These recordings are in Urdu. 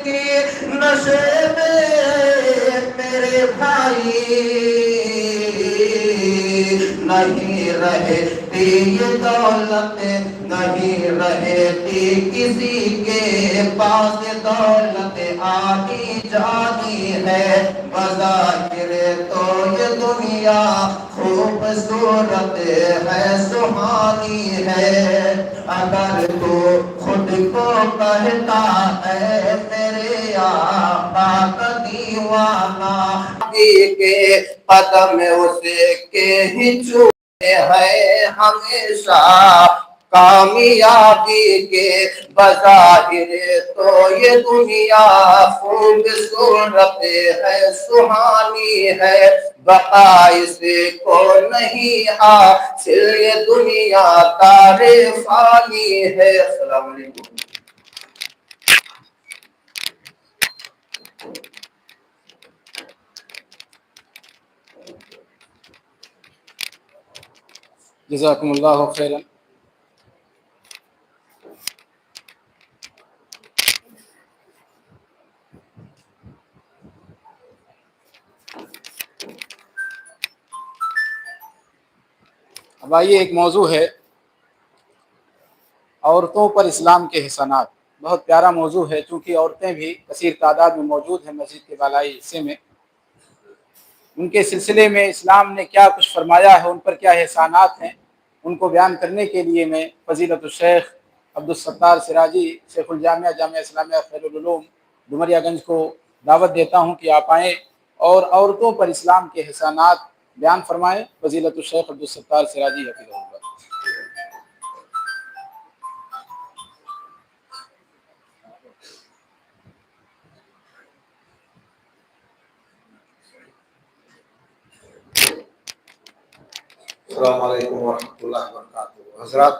کی نشے میں میرے بھائی نہیں رہتی یہ دولت، نہیں رہتی کسی کے پاس دولت، آنی جانی ہے بظاہر تو یہ دنیا خوبصورت ہے، سہانی ہے، اگر تو خود کو کہتا ہے میرے آقا کا دیوانہ، کے قدم اسے کے ہی چومے ہیں ہمیشہ، کامیابی کے بظاہر تو یہ دنیا خوبصورت ہے، سہانی ہے، بقا اس کو نہیں حاصل یہ دنیا کار فانی ہے۔ السلام علیکم۔ جزاکم اللہ خیرا۔ اب آئیے، ایک موضوع ہے عورتوں پر اسلام کے احسانات۔ بہت پیارا موضوع ہے، چونکہ عورتیں بھی کثیر تعداد میں موجود ہیں مسجد کے بالائی حصے میں، ان کے سلسلے میں اسلام نے کیا کچھ فرمایا ہے، ان پر کیا احسانات ہیں، ان کو بیان کرنے کے لیے میں فضیلت الشیخ عبدالستار سراجی شیخ الجامعہ جامعہ اسلامیہ خیر العلوم ڈومریا گنج کو دعوت دیتا ہوں کہ آپ آئیں اور عورتوں پر اسلام کے احسانات بیان فرمائیں۔ فضیلت الشیخ عبدالستار سراجی حفظہ اللہ۔ السلام علیکم ورحمۃ اللہ وبرکاتہ۔ حضرات،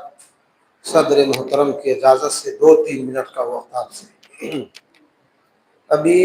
صدر محترم کی اجازت سے 2-3 منٹ کا وقت آپ سے۔ ابھی